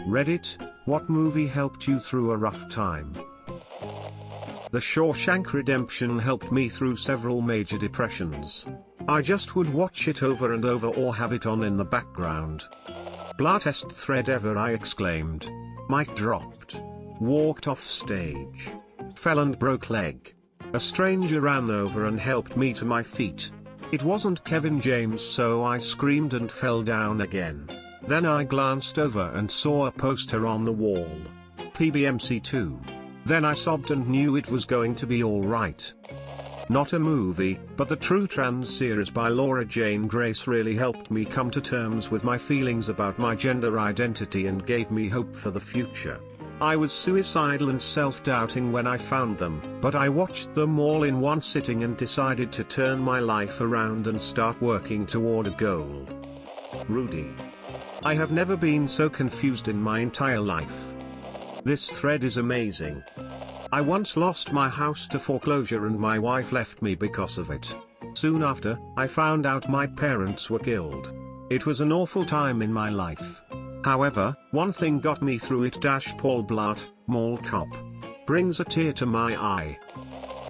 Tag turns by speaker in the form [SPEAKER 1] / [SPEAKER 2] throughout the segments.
[SPEAKER 1] Reddit, what movie helped you through a rough time? The Shawshank Redemption helped me through several major depressions. I just would watch it over and over or have it on in the background. Blatest thread ever, I exclaimed. Mic dropped. Walked off stage. Fell and broke leg. A stranger ran over and helped me to my feet. It wasn't Kevin James, so I screamed and fell down again. Then I glanced over and saw a poster on the wall. PBMC2. Then I sobbed and knew it was going to be alright. Not a movie, but the True Trans series by Laura Jane Grace really helped me come to terms with my feelings about my gender identity and gave me hope for the future. I was suicidal and self-doubting when I found them, but I watched them all in one sitting and decided to turn my life around and start working toward a goal. Rudy. I have never been so confused in my entire life. This thread is amazing. I once lost my house to foreclosure and my wife left me because of it. Soon after, I found out my parents were killed. It was an awful time in my life. However, one thing got me through it. Paul Blart, Mall Cop. Brings a tear to my eye.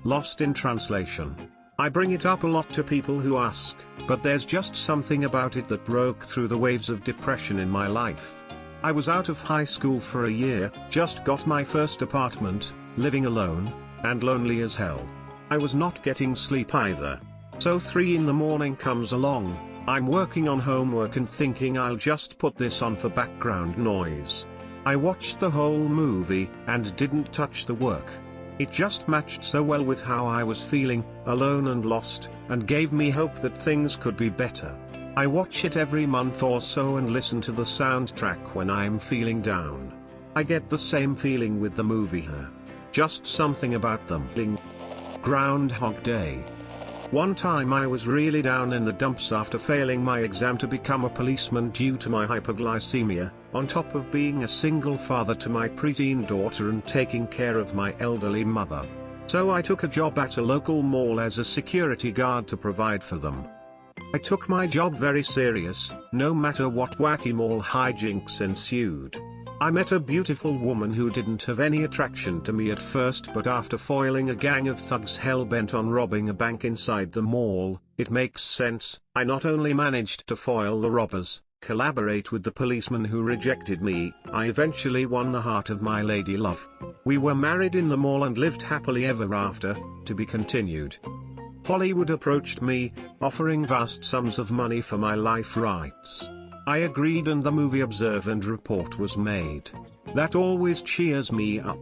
[SPEAKER 1] Lost in translation. I bring it up a lot to people who ask, but there's just something about it that broke through the waves of depression in my life. I was out of high school for a year, just got my first apartment, living alone, and lonely as hell. I was not getting sleep either. So 3 in the morning comes along, I'm working on homework and thinking I'll just put this on for background noise. I watched the whole movie, and didn't touch the work. It just matched so well with how I was feeling, alone and lost, and gave me hope that things could be better. I watch it every month or so and listen to the soundtrack when I'm feeling down. I get the same feeling with the movie Her. Just something about them. Groundhog Day. One time I was really down in the dumps after failing my exam to become a policeman due to my hypoglycemia, on top of being a single father to my preteen daughter and taking care of my elderly mother. So I took a job at a local mall as a security guard to provide for them. I took my job very serious, no matter what wacky mall hijinks ensued. I met a beautiful woman who didn't have any attraction to me at first, but after foiling a gang of thugs hell-bent on robbing a bank inside the mall, it makes sense. I not only managed to foil the robbers, collaborate with the policeman who rejected me, I eventually won the heart of my lady love. We were married in the mall and lived happily ever after, to be continued. Hollywood approached me, offering vast sums of money for my life rights. I agreed and the movie Observe and Report was made. That always cheers me up.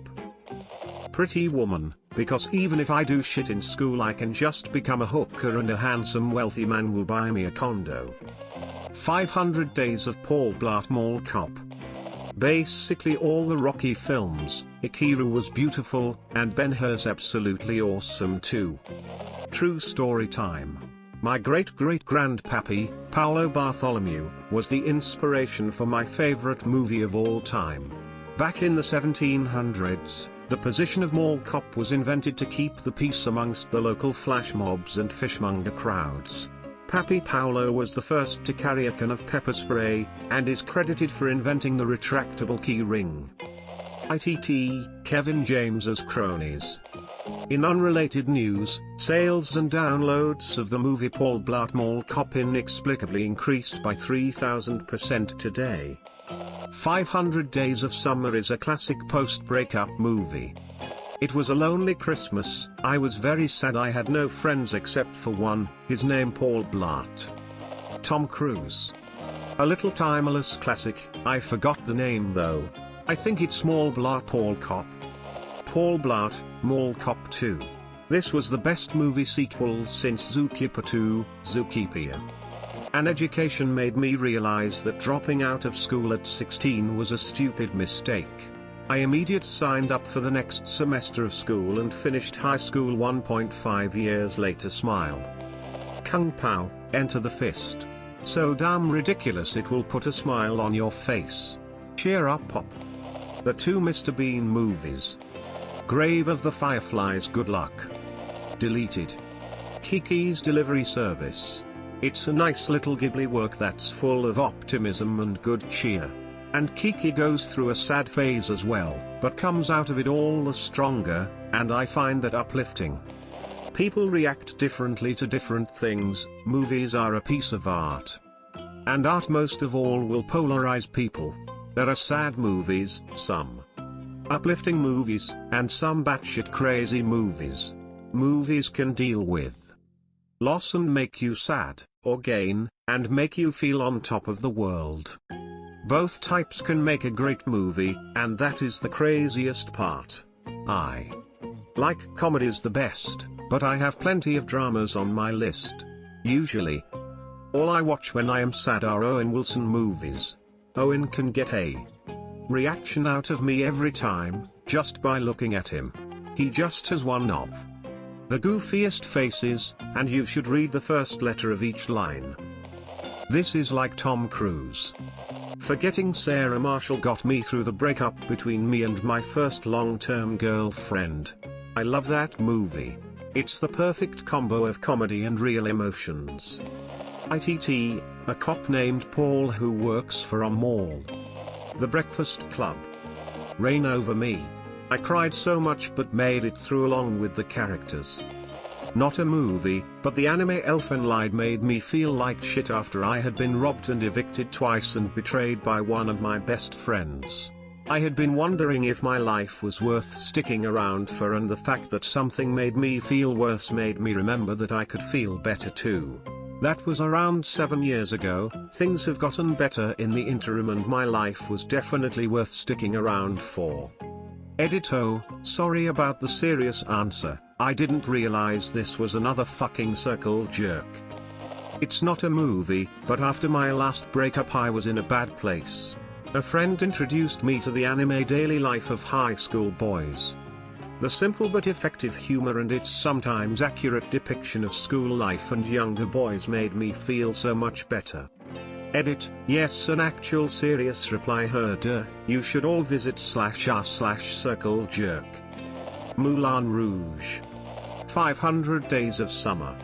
[SPEAKER 1] Pretty Woman, because even if I do shit in school I can just become a hooker and a handsome wealthy man will buy me a condo. 500 Days of Paul Blart Mall Cop. Basically all the Rocky films. Ikiru was beautiful, and Ben-Hur's absolutely awesome too. True story time. My great-great-grandpappy, Paolo Bartholomew, was the inspiration for my favorite movie of all time. Back in the 1700s, the position of mall cop was invented to keep the peace amongst the local flash mobs and fishmonger crowds. Pappy Paolo was the first to carry a can of pepper spray, and is credited for inventing the retractable key ring. ITT, Kevin James's cronies. In unrelated news, sales and downloads of the movie Paul Blart Mall Cop inexplicably increased by 3,000% today. 500 Days of Summer is a classic post-breakup movie. It was a lonely Christmas, I was very sad I had no friends except for one, his name Paul Blart. Tom Cruise. A little timeless classic, I forgot the name though. I think it's Mall Blart Paul Cop. Paul Blart, Mall Cop 2. This was the best movie sequel since Zookeeper 2, Zookeeper. An education made me realize that dropping out of school at 16 was a stupid mistake. I immediately signed up for the next semester of school and finished high school 1.5 years later. Smile. Kung Pao, Enter the Fist. So damn ridiculous it will put a smile on your face. Cheer up Pop. The 2 Mr. Bean movies. Grave of the Fireflies, good luck. Deleted. Kiki's Delivery Service. It's a nice little Ghibli work that's full of optimism and good cheer. And Kiki goes through a sad phase as well, but comes out of it all the stronger, and I find that uplifting. People react differently to different things. Movies are a piece of art. And art most of all will polarize people. There are sad movies, some uplifting movies, and some batshit crazy movies. Movies can deal with loss and make you sad, or gain, and make you feel on top of the world. Both types can make a great movie, and that is the craziest part. I like comedies the best, but I have plenty of dramas on my list. Usually, all I watch when I am sad are Owen Wilson movies. Owen can get a reaction out of me every time, just by looking at him. He just has one of the goofiest faces, and you should read the first letter of each line. This is like Tom Cruise. Forgetting Sarah Marshall got me through the breakup between me and my first long-term girlfriend. I love that movie. It's the perfect combo of comedy and real emotions. ITT, a cop named Paul who works for a mall. The Breakfast Club. Reign Over Me. I cried so much but made it through along with the characters. Not a movie, but the anime Elfenlied made me feel like shit after I had been robbed and evicted twice and betrayed by one of my best friends. I had been wondering if my life was worth sticking around for, and the fact that something made me feel worse made me remember that I could feel better too. That was around 7 years ago. Things have gotten better in the interim and my life was definitely worth sticking around for. Edit: oh, sorry about the serious answer, I didn't realize this was another fucking circle jerk. It's not a movie, but after my last breakup I was in a bad place. A friend introduced me to the anime Daily Life of High School Boys. The simple but effective humor and its sometimes accurate depiction of school life and younger boys made me feel so much better. Edit: yes, an actual serious reply heard. You should all visit /r/circle jerk. Moulin Rouge. 500 Days of Summer.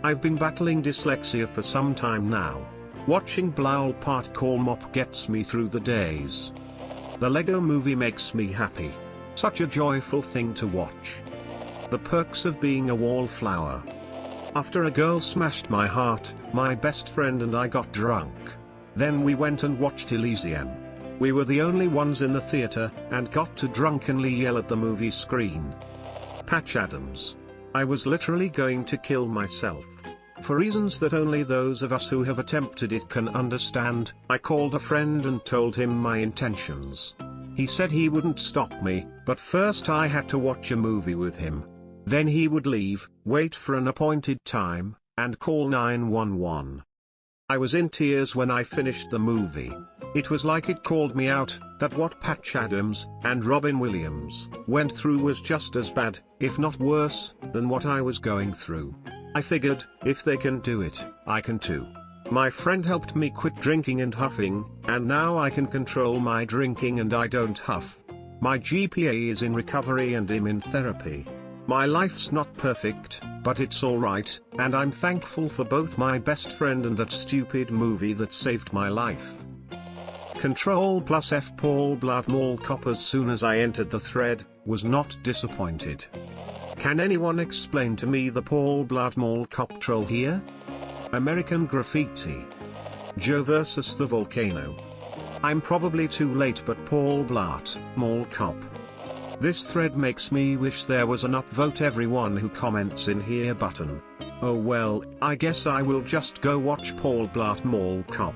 [SPEAKER 1] I've been battling dyslexia for some time now. Watching Blowl Part Call Mop gets me through the days. The Lego Movie makes me happy. Such a joyful thing to watch. The Perks of Being a Wallflower. After a girl smashed my heart, my best friend and I got drunk. Then we went and watched Elysium. We were the only ones in the theater, and got to drunkenly yell at the movie screen. Patch Adams. I was literally going to kill myself. For reasons that only those of us who have attempted it can understand, I called a friend and told him my intentions. He said he wouldn't stop me, but first I had to watch a movie with him. Then he would leave, wait for an appointed time, and call 911. I was in tears when I finished the movie. It was like it called me out, that what Patch Adams and Robin Williams went through was just as bad, if not worse, than what I was going through. I figured, if they can do it, I can too. My friend helped me quit drinking and huffing, and now I can control my drinking and I don't huff. My GPA is in recovery and I'm in therapy. My life's not perfect, but it's alright, and I'm thankful for both my best friend and that stupid movie that saved my life. Control+F Paul Blart Mall Cop. As soon as I entered the thread, was not disappointed. Can anyone explain to me the Paul Blart Mall Cop troll here? American Graffiti. Joe versus the volcano. I'm probably too late, but Paul Blart Mall Cop. This thread makes me wish there was an upvote everyone who comments in here button. Oh well, I guess I will just go watch Paul Blart Mall Cop.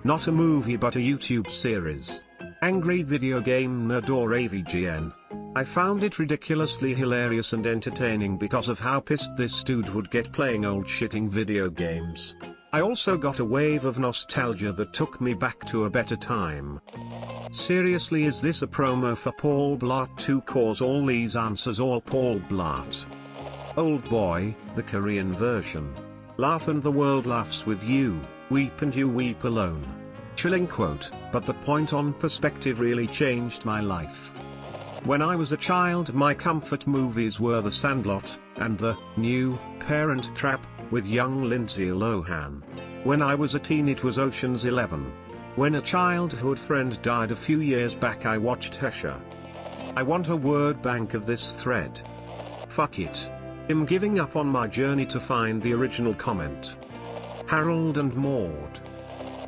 [SPEAKER 1] Not a movie but a YouTube series. Angry Video Game Nerd or AVGN. I found it ridiculously hilarious and entertaining because of how pissed this dude would get playing old shitting video games. I also got a wave of nostalgia that took me back to a better time. Seriously, is this a promo for Paul Blart 2? Cause all these answers all Paul Blart. Old Boy, the Korean version. Laugh and the world laughs with you, weep and you weep alone. Chilling quote, but the point on perspective really changed my life. When I was a child, my comfort movies were The Sandlot, and The New Parent Trap, with young Lindsay Lohan. When I was a teen, it was Ocean's 11. When a childhood friend died a few years back, I watched Hesha. I want a word bank of this thread. Fuck it. I'm giving up on my journey to find the original comment. Harold and Maud.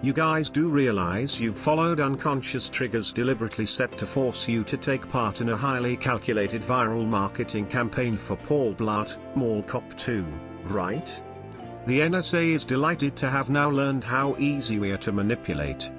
[SPEAKER 1] You guys do realize you've followed unconscious triggers deliberately set to force you to take part in a highly calculated viral marketing campaign for Paul Blart, Mall Cop 2, right? The NSA is delighted to have now learned how easy we are to manipulate.